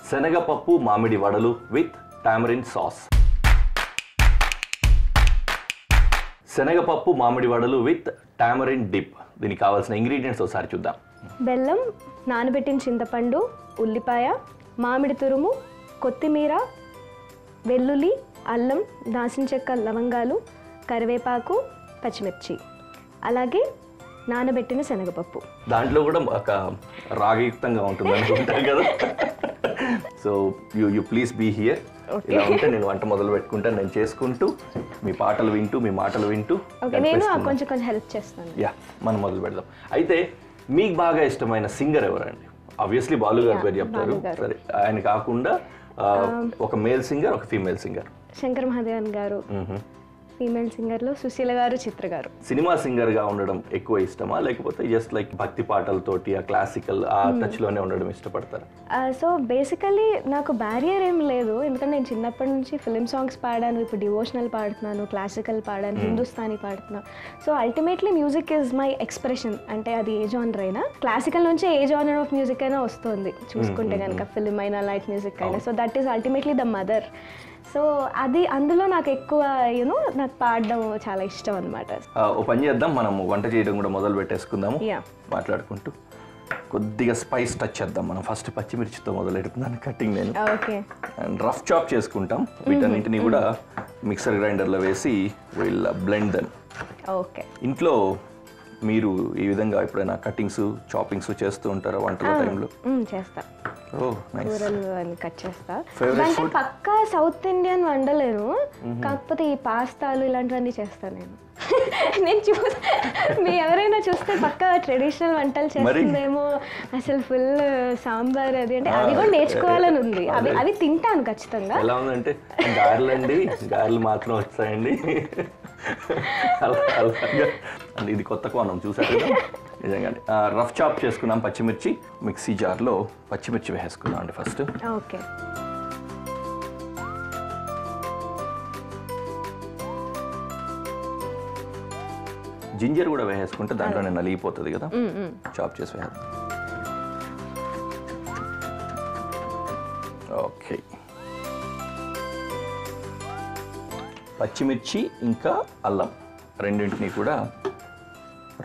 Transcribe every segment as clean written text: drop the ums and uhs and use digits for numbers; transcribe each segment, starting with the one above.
శనగపప్పు మామిడి వడలు విత్ టామరిన్ సాస్. శనగపప్పు మామిడి వడలు విత్ టామరిన్ డిప్. దీనికి కావాల్సిన ఇంగ్రీడియంట్స్ ఒకసారి చూద్దాం. బెల్లం, నానబెట్టిన చింతపండు, ఉల్లిపాయ, మామిడి తురుము, కొత్తిమీర, వెల్లుల్లి, అల్లం, దాల్చిన చెక్క, లవంగాలు, కరివేపాకు, పచ్చిమిర్చి, అలాగే నానబెట్టిన శనగపప్పు. దాంట్లో కూడా ఒక రాగయుక్తంగా ఉంటుంది అనుకుంటారు కదా. So you please be here. ఇలా ఉంటే నేను వంట మొదలు పెట్టుకుంటాను, నేను చేసుకుంటూ మీ పాటలు వింటూ మీ మాటలు వింటూ నేను కొంచెం హెల్ప్ చేస్తాను. యా, మనం మొదలు పెడదాం. అయితే మీకు బాగా ఇష్టమైన సింగర్ ఎవరండి? ఆబ్వియస్లీ బాలు గారి పేరు చెప్తారు. సరే, ఆయన కాకుండా ఒక మేల్ సింగర్, ఒక ఫీమేల్ సింగర్. శంకర్ మహాదేవన్ గారు. ఫీమేల్ సింగర్లో సుశీల గారు, చిత్ర గారు. సినిమా సింగర్గా ఉండడం ఎక్కువ ఇష్టమా, లేకపోతే జస్ట్ లైక్ భక్తి పాటలతోటి ఆ క్లాసికల్ ఆ టచ్లోనే ఉండడం ఇష్టపడతారా? సో బేసికలీ నాకు బ్యారియర్ ఏం లేదు, ఎందుకంటే నేను చిన్నప్పటి నుంచి ఫిలిం సాంగ్స్ పాడాను, ఇప్పుడు డివోషనల్ పాడుతున్నాను, క్లాసికల్ పాడాను, హిందుస్థానీ పాడుతున్నాను. So ultimately music is my expression. అంటే అది ఏ జానర్ అయినా, క్లాసికల్ నుంచి ఏ జానర్ ఆఫ్ మ్యూజిక్ అయినా వస్తుంది చూసుకుంటే కనుక, ఫిలిం అయినా లైట్ మ్యూజిక్ అయినా. So that is ultimately the mother. So అది అందులో నాకు ఎక్కువ నాకు పాడడం చాలా ఇష్టం అనమాట. ఓ పని చేద్దాం, మనము వంట చేయడం కూడా మొదలు పెట్టేసుకుందాము మాట్లాడుకుంటూ. కొద్దిగా స్పైస్ టచ్ చేద్దాం మనం. ఫస్ట్ పచ్చిమిర్చితో మొదలెడుతున్నాను కటింగ్ నేను. ఓకే. అండ్ రఫ్ చాప్ చేసుకుంటాం. వీటన్నింటినీ కూడా మిక్సర్ గ్రైండర్లో వేసి విల్ బ్లెండ్ దెమ్. ఓకే. ఇంట్లో మీరు ఈ విధంగా ఎప్పుడైనా కటింగ్స్ చాపింగ్స్ చేస్తూ ఉంటారా వంటల టైంలో? చేస్తా. కూరలు అని కట్ చేస్తా. అంటే పక్కా సౌత్ ఇండియన్ వండలేను, కాకపోతే ఈ పాస్తాలు ఇలాంటివన్నీ చేస్తాను నేను. మీ ఎవరైనా చూస్తే పక్కా ట్రెడిషనల్ వంటలు చేస్తుందేమో, అసలు ఫుల్ సాంబార్ అది అంటే అది కూడా నేర్చుకోవాలని ఉంది. అవి తింటాను ఖచ్చితంగా. ఎలా ఉందంటే గారెలండి, గారెలు మాత్రం వస్తాయండి. అండ్ ఇది కొత్త కోణం చూసారు కదా నిజంగానే. రఫ్ చాప్ చేసుకున్నాం పచ్చిమిర్చి. మిక్సీ జార్లో పచ్చిమిర్చి వేసుకున్నాం అండి ఫస్ట్. ఓకే. జింజర్ కూడా వేసుకుంటే దాంట్లోనే నలిగిపోతుంది కదా, చాప్ చేసి వేయాలి. ఓకే. పచ్చిమిర్చి ఇంకా అల్లం రెండింటినీ కూడా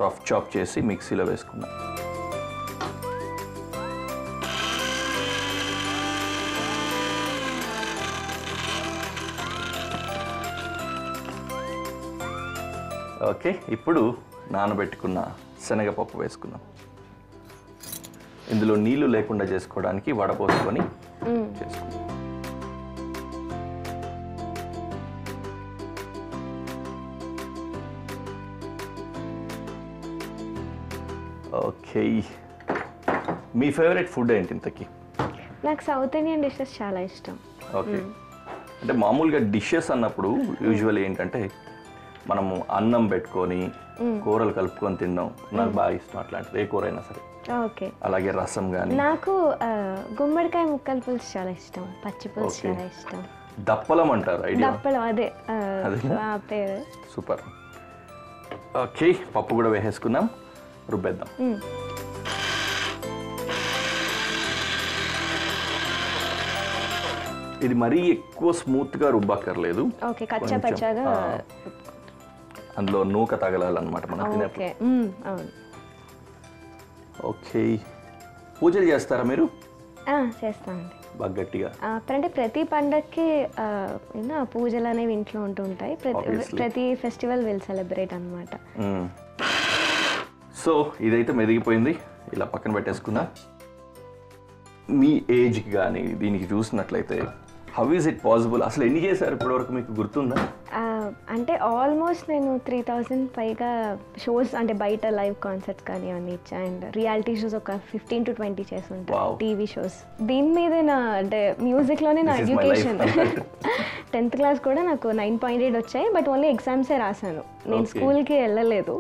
రఫ్ చాప్ చేసి మిక్సీలో వేసుకున్నాం. ఓకే. ఇప్పుడు నానబెట్టుకున్న శనగపప్పు వేసుకున్నాం. ఇందులో నీళ్లు లేకుండా చేసుకోవడానికి వడపోసుకొని చేసుకున్నాం. ఓకే. మీ ఫేవరెట్ ఫుడ్ ఏంటి ఇంతకీ? నాకు సౌత్ ఇండియన్ డిషెస్ చాలా ఇష్టం. ఓకే. అంటే మామూలుగా డిషెస్ అన్నప్పుడు యూజువల్ ఏంటంటే మనము అన్నం పెట్టుకొని కూరలు కలుపుకొని తినడం నాకు బాగా ఇష్టం. అట్లాంటిది ఏ కూర అయినా సరే. ఓకే. అలాగే రసం కానీ. నాకు గుమ్మడికాయ ముక్కల పులుసు చాలా ఇష్టం, పచ్చి పులుసు చాలా ఇష్టం. దప్పలం అంటారు, ఐడియా? దప్పలం, అదే పేరు. సూపర్. ఓకే. పప్పు కూడా వేసేసుకున్నాం, రుబ్బేద్దాం. ఇది మరీ ఎక్కువ స్మూత్గా రుబ్బక్కర్లేదు. ఓకే. కచ్చా పచ్చాగా అందులో నూక తగలాలన్నమాట మనం తినేప్పుడు. ఓకే. పూజలు చేస్తారా మీరు? చేస్తానండి బాగా గట్టిగా. అంటే ప్రతి పండగకి పూజలు అనేవి ఇంట్లో ఉంటూ ఉంటాయి. ప్రతి ఫెస్టివల్ విల్ సెలబ్రేట్ అన్నమాట. సో ఇదైతే మెదిగిపోయింది, ఇలా పక్కన పెట్టేసుకున్నా. మీ ఏజ్కి కానీ దీనికి చూసినట్లయితే హౌ ఈజ్ ఇట్ పాసిబుల్? అసలు ఎన్ని చేశారు ఇప్పటివరకు, మీకు గుర్తుందా? అంటే ఆల్మోస్ట్ నేను 3000 పైగా షోస్, అంటే బయట లైవ్ కాన్సర్ట్స్ కానీ అవన్నీ ఇచ్చా. అండ్ రియాలిటీ షోస్ ఒక 15 to 20 చేస్తుంటాను, టీవీ షోస్. దీని మీదే నా అంటే మ్యూజిక్లోనే నా ఎడ్యుకేషన్. 10th క్లాస్ కూడా నాకు 9.8 వచ్చాయి, బట్ ఓన్లీ ఎగ్జామ్సే రాశాను. నేను స్కూల్కి వెళ్ళలేదు.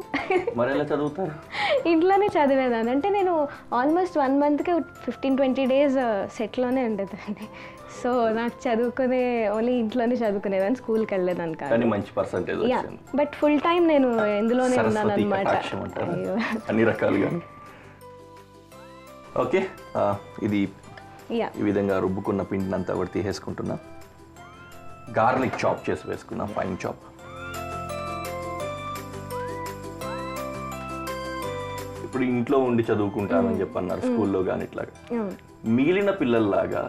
ఇంట్లోనే చదివేదాన్ని. అంటే నేను ఆల్మోస్ట్ 1 monthకి 15-20 days సెట్లోనే ఉండేదాన్ని. సో నాకు చదువుకునే ఓన్లీ ఇంట్లోనే చదువుకునేదాన్ని, స్కూల్కి వెళ్ళేదాన్ని కాదు. మంచి పర్సెంటేజ్ వచ్చింది. బట్ ఫుల్ టైం నేను ఎందులోనే ఉన్నాను అనమాట, అన్ని రకాలుగా. ఓకే. ఇది Yeah. ఈ విధంగా రుబ్బుకున్న పిండిని అంతా కూడా తీసేసుకుంటున్నా. గార్లిక్ చాప్ చేసి వేసుకున్నా, ఫైన్ చాప్. ఇప్పుడు ఇంట్లో ఉండి చదువుకుంటానని చెప్పన్నారు స్కూల్లో కానీ ఇట్లాగా. మిగిలిన పిల్లల్లాగా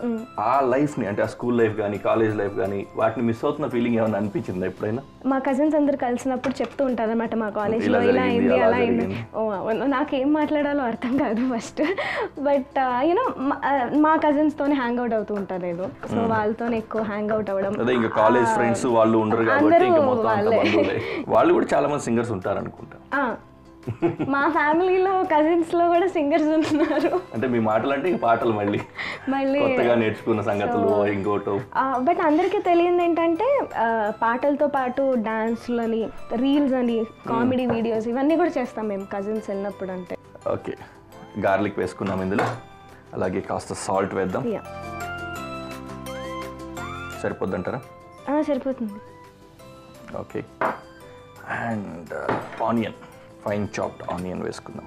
ఆ లైఫ్ని అంటే ఆ స్కూల్ లైఫ్ కానీ కాలేజ్ లైఫ్ కానీ వాటిని మిస్ అవుతున్న ఫీలింగ్ ఏమైనా అనిపించిందా ఎప్పుడైనా? మా కజిన్స్ అందరు కలిసినప్పుడు చెప్తూ ఉంటారు అనమాట, మా కాలేజ్లో ఇలా అయింది అలా అయింది. నాకేం మాట్లాడాలో అర్థం కాదు ఫస్ట్, బట్ యూనో మా కజిన్స్తోనే హ్యాంగ్ అవుట్ అవుతూ ఉంటాను నేను. సో వాళ్ళతోనే ఎక్కువ హ్యాంగ్ అవుట్ అవ్వడం. అదే ఇంకా కాలేజ్ ఫ్రెండ్స్ వాళ్ళు ఉండరు కాబట్టి ఇంకా మొత్తం అంతా బంధువులే. వాళ్ళు కూడా చాలా మంది సింగర్స్ ఉంటారు అనుకుంటా. మా ఫ్యామిలీలో కజిన్స్ లో కూడా సింగర్స్ ఉంటున్నారు. అంటే మీ మాటలు అంటే పాటలు మళ్ళీ కొత్తగా నేర్చుకున్న సంగతులు ఇంకోటో. బట్ అందరికీ తెలియదు ఏంటంటే పాటలతో పాటు డాన్స్లని, రీల్స్ అని, కామెడీ వీడియోస్ ఇవన్నీ కూడా చేస్తాం మేము కజిన్స్ వెళ్ళినప్పుడు. అంటే ఓకే, గార్లిక్ వేసుకున్నాం ఇందులో, అలాగే కాస్త సాల్ట్ వేద్దాం. సరిపోద్దంటారా? సరిపోతుంది. Okay, and onion, fine chopped onion వేసుకుందాం.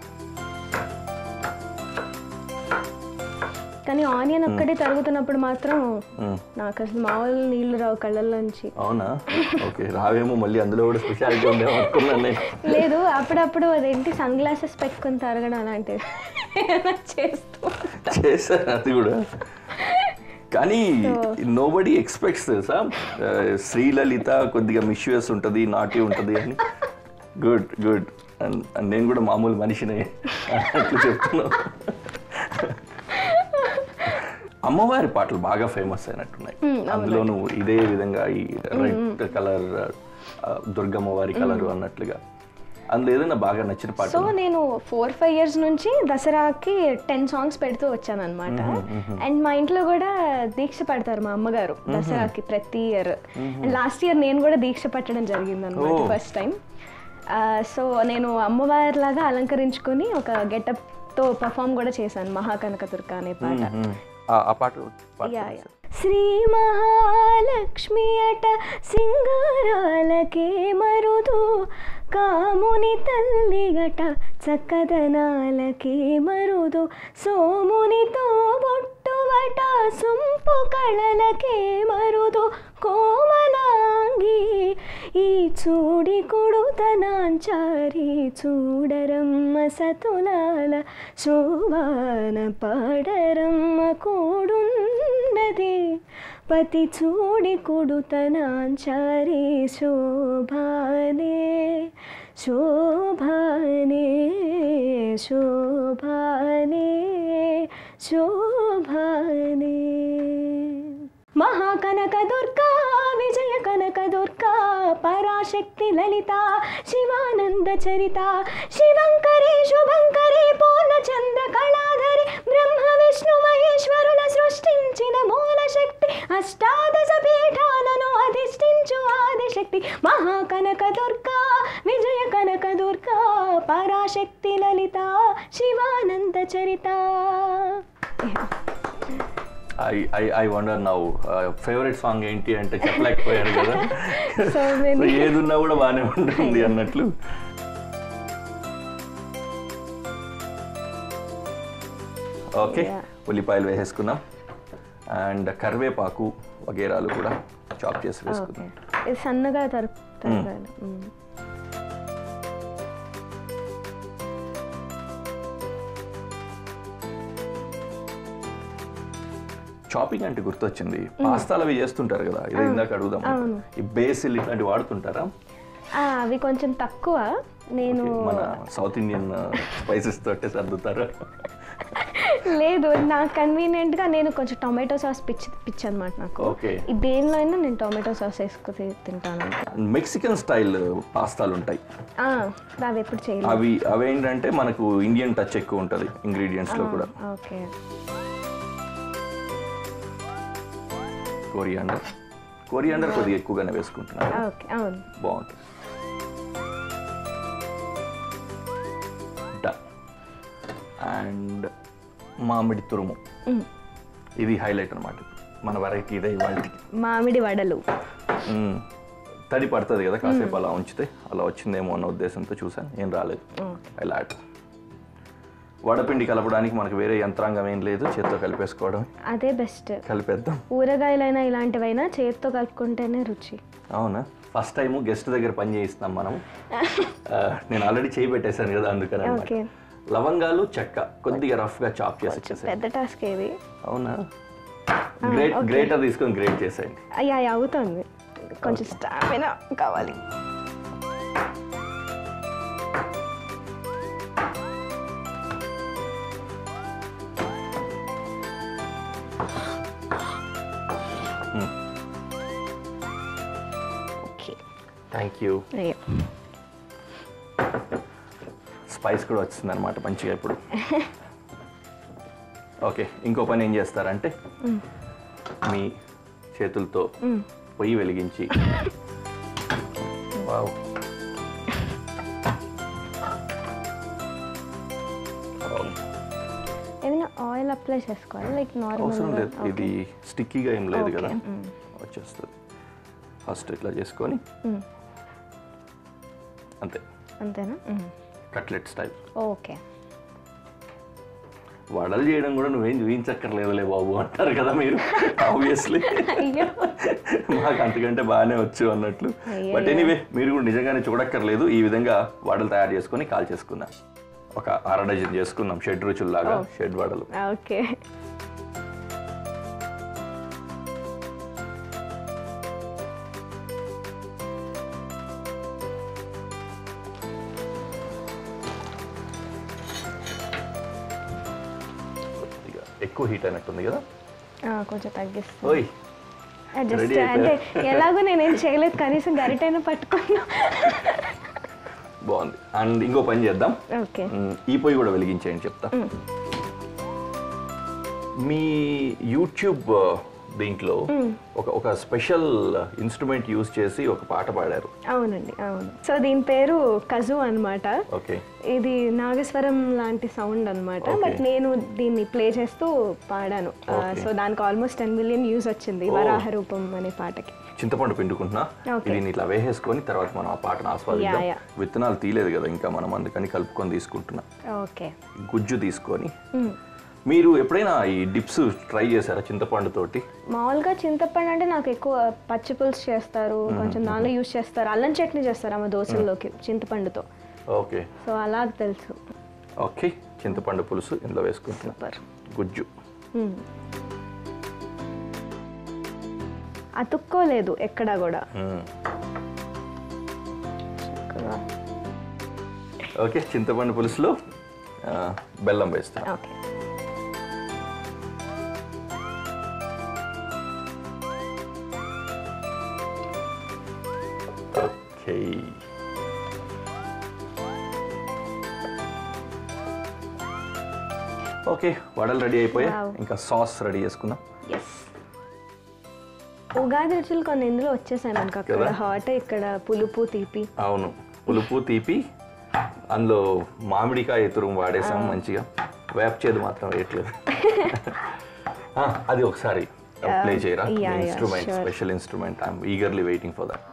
కానీ ఆనియన్ ఒక్కటే తరుగుతున్నప్పుడు మాత్రం నాకు అసలు మామూలు నీళ్లు రావు కళ్ళల్లోంచి. అవునా? ఓకే, రావేమో మళ్ళీ అందులో కూడా స్పెషాలిటీ ఉందేమో అనుకున్నాను నేను. లేదు, అప్పుడప్పుడు అదేంటి సన్ గ్లాసెస్ పెట్టుకుని తరగడం అలాంటివి చేశాను అది కూడా. కానీ నోబడీ ఎక్స్పెక్ట్స్ తెలుసా, శ్రీలలిత కొద్దిగా మిస్యూస్ ఉంటుంది, నాటి ఉంటుంది అని. Good good. అండ్ నేను కూడా మామూలు మనిషినే అట్లా చెప్తున్నాను. అమ్మవారి పాటలు బాగా ఫేమస్ అయినట్టున్నాయి. అందులోనూ ఇదే విధంగా ఈ రెడ్ కలర్ దుర్గమ్మవారి కలర్ అన్నట్లుగా. అందులో ఏదైనా బాగా నచ్చిన పాట? సో నేను 4-5 years నుంచి దసరాకి 10 songs పెడుతూ వచ్చాను అనమాట. అండ్ మా ఇంట్లో కూడా దీక్ష పడతారు మా అమ్మగారు దసరాకి ప్రతి ఇయర్. లాస్ట్ ఇయర్ నేను కూడా దీక్ష పట్టడం జరిగింది అనమాట ఫస్ట్ టైం. సో నేను అమ్మవారి లాగా అలంకరించుకొని ఒక గెటప్తో పర్ఫామ్ కూడా చేశాను మహాకనకదుర్గ అనే పాట. శ్రీ మహాలక్ష్మి అట సింగారాలకే మరుదు, కాముని తల్లి గట చక్కదనాలకే మరుదు, సోమునితో బొట్టువట సొంపు కళలకే మరుదు, కోమలాంగి ఈ చూడి కొడుతనాంచారి చూడరమ్మ సతులాల శోభాన పాడరమ్మ కోడున్నది, పతి చూడి కొడుతనాంచారి శోభానే శోభానే శోభానే శోభానే. మహాకనక దుర్గా విజయ కనక దుర్గా పరాశక్తి లలిత శివానంద చరిత శివంకరి శుభంకరి పూర్ణచంద్ర కళాధరి బ్రహ్మ విష్ణు మహేశ్వరుల సృష్టించిన మూల శక్తి అష్టాదశ పీఠాలను అధిష్ఠించు ఆదిశక్తి మహాకనక దుర్గా విజయ కనక దుర్గా పరాశక్తి లలిత శివానంద చరిత. I wonder now, favourite song ఏంటి అంటే చెప్పలేకపోయారు కదా. ఏదున్నా కూడా బాగానే ఉంటుంది అన్నట్లు. ఓకే, ఉల్లిపాయలు వేసేసుకున్నాం అండ్ కరివేపాకు వగేరాలు కూడా చాప్ చేసి వేసుకున్నాం. సన్నగా షాపింగ్ అంటే గుర్తొచ్చింది, పాస్తాలు అవి చేస్తుంటారు కదా, ఇది ఇందాక అడుగుదాం. ఈ బేసిల్ ఇట్లాంటివి వాడుతుంటారా? అవి కొంచెం తక్కువ. నేను మన సౌత్ ఇండియన్ స్పైసెస్ తోటే సర్దుతారు? లేదు, నాకు కన్వీనియంట్ గా నేను కొంచెం టొమాటో సాస్ పిచ్చి అనమాట నాకు. ఈ దేనిలో అయినా నేను టొమాటో సాస్ వేసుకుని తింటాను. మెక్సికన్ స్టైల్ పాస్తాలు ఉంటాయి, అవి ఎప్పుడు చేయలేదు. అవి ఏంటంటే మనకు ఇండియన్ టచ్ ఎక్కువ ఉంటుంది ఇంగ్రీడియంట్స్ లో కూడా. ఓకే, కొరియాండర్ కొద్దిగా ఎక్కువగానే వేసుకుంటున్నాను. బాగుంటుంది. అండ్ మామిడి తురుము, ఇది హైలైట్ అనమాట మన వెరైటీ. ఇదే ఇవాళకి మామిడి వడలు. తడి పడుతుంది కదా, కాసేపు అలా ఉంచితే అలా వచ్చిందేమో అన్న ఉద్దేశంతో చూసాను, ఏం రాలేదు. ఇలా వడపిండి కలపడానికి మనకు వేరే యంత్రాంగం ఏం లేదు, చేత్తో కలిపేసుకోవడం. అదే బెస్ట్. కలిపేద్దాం. ఊరగాయలైనా ఇలాంటివైనా చేత్తో కలుపుకుంటేనే రుచి. అవునా? ఫస్ట్ టైం గెస్ట్ దగ్గర పని చేయిస్తాం మనం. నేను ఆల్రెడీ చేయి పెట్టేశాను కదా, అందుకని. ఓకే. లవంగాలు, చెక్క కొద్దిగా రఫ్గా చాప్ చేసి ఇచ్చేసాను. పెద్ద టాస్క్ ఇది. అవునా? గ్రేటర్ తీసుకొని గ్రేట్ చేసేయండి. అయ్యా అవుతుంది, కొంచెం స్టామినా కావాలి. Thank you. స్పైస్ కూడా వచ్చింది అనమాట మంచిగా ఇప్పుడు. ఓకే, ఇంకో పని ఏం చేస్తారంటే మీ చేతులతో పొయ్యి వెలిగించి, వావ్, ఏమైనా ఆయిల్ అప్లై చేసుకోవాలి? లైక్ నార్మల్ అవసరం లేదు, ఇది స్టిక్కీగా ఏం లేదు కదా, వచ్చేస్తుంది. ఫస్ట్ ఇట్లా చేసుకొని అంతే. అంతేనా? Cutlet style. ఓకే. వడలు చేయడం కూడా నువ్వేం చూపించక్కర్లేదులే బాబు అంటారు కదా మీరు, ఆబ్వియస్లీ. మాకు అంతకంటే బాగానే వచ్చు అన్నట్లు. బట్ ఎనీవే, మీరు కూడా నిజంగానే చూడక్కర్లేదు. ఈ విధంగా వడలు తయారు చేసుకొని కాల్ చేసుకుందాం. ఒక 1/2 డజన్ చేసుకుందాం, 7 రుచుల్లాగా 7 వడలు. ఓకే. ఎక్కువ హీట్ అయినట్టుంది కదా, కొంచెం తగ్గిస్తాను. ఓయ్ జస్ట్ అంటే ఎలాగో నేనేం చేయలేదు, కనీసం గరిటైనా పట్టుకున్నా. బాగుంది. అండ్ ఇంకో పని చేద్దాం. ఓకే. ఈ పొయ్యి కూడా వెలిగించేయండి చెప్తా. మీ యూట్యూబ్ దీంట్లో ఒక స్పెషల్ ఇన్స్ట్రుమెంట్ యూజ్ చేసి ఒక పాట పాడారు. అవునండి, అవును. సో దీని పేరు కజు అన్నమాట. ఓకే. ఇది నాగస్వరం లాంటి సౌండ్ అన్నమాట. బట్ నేను దీన్ని ప్లే చేస్తూ పాడాను. సో దానికి ఆల్మోస్ట్ 10 మిలియన్ వ్యూస్ వచ్చింది, వరాహ రూపం అనే పాటకి. చింతపండు పిండుకుంటున్నా, దీన్ని ఇట్లా వేసేసుకొని తర్వాత మనం ఆ పాటను ఆస్వాదిద్దాం. విత్తనాలు తీయలేదు కదా ఇంకా మనం, అందుకని కలుపుకొని తీసుకుంటున్నా. ఓకే. గుజ్జు తీసుకొని. మీరు ఎప్పుడైనా ఈ డిప్స్ ట్రై చేశారా చింతపండు తోటి? మామూలుగా చింతపండు అంటే నాకు ఎక్కువ పచ్చి పులుసు చేస్తారు, కొంచెం దానిలో యూజ్ చేస్తారు, అల్లం చట్నీ చేస్తారు అమ్మ దోశల్లోకి చింతపండుతో. ఓకే. సో అలా తెలుసు. ఓకే, చింతపండు పులుసు ఇందులో వేసుకుంటున్నా. గుజ్జు అతుక్కోలేదు ఎక్కడా కూడా. ఓకే, చింతపండు పులుసులో బెల్లం వేస్తాను. ఓకే. ఓకే. ఓకే, వడలు రెడీ అయిపోయాయి. ఇంకా సాస్ రెడీ చేసుకుందాం. ఉగాది రుచులు కొన్ని ఇందులో వచ్చేసాయి మనకు. అక్కడ హాట్, ఇక్కడ పులుపు తీపి. అవును, పులుపు తీపి, అందులో మామిడికాయ తురుము వాడేసాం మంచిగా. వేప చేదు మాత్రం వేయట్లేదు. అది ఒకసారి ప్లే చేయరా? Instrument, special instrument. I'm eagerly waiting for that.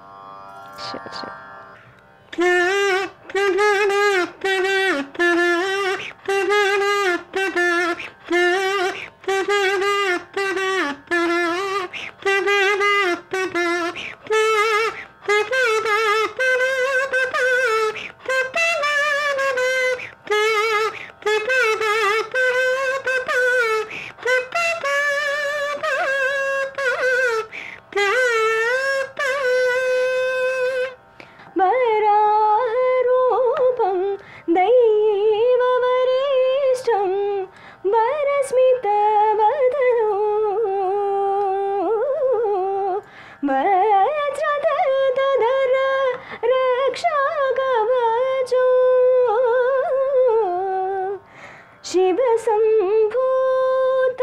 Shiva संभूत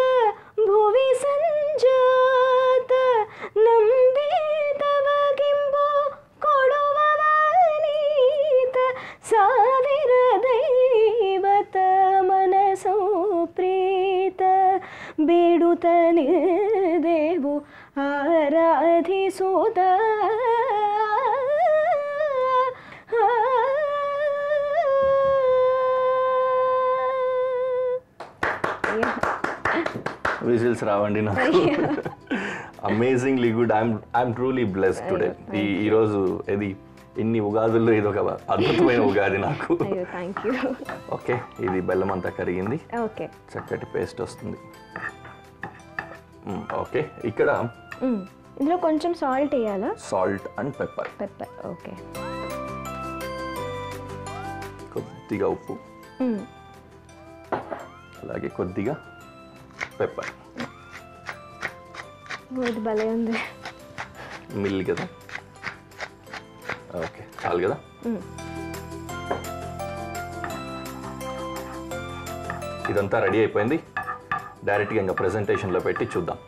भुवि संजात नंबित वगिंबो कोडुववनीत साविर दैवत मनसो प्रीत बेडुतने देवु आराधिसुत విజిల్స్ రావండి నాకు. Amazingly good. I'm truly blessed today. ఈరోజు ఇది ఇన్ని ఉగాదుల్లో ఇది ఒక అద్భుతమైన ఉగాది నాకు. Thank you. ఓకే, ఇది బెల్లం అంతా కరిగింది. ఓకే, చక్కటి పేస్ట్ వస్తుంది. ఓకే, ఇక్కడ ఇందులో కొంచెం సాల్ట్ వేయాలా? Salt and pepper. Pepper, okay. కొద్దిగా ఉప్పు, అలాగే కొద్దిగా పెప్పర్. ఇది భలే ఉంది. మిల్ కదా. ఓకే, చాలు కదా. ఇదంతా రెడీ అయిపోయింది. డైరెక్ట్గా ఇంకా ప్రెజెంటేషన్లో పెట్టి చూద్దాం.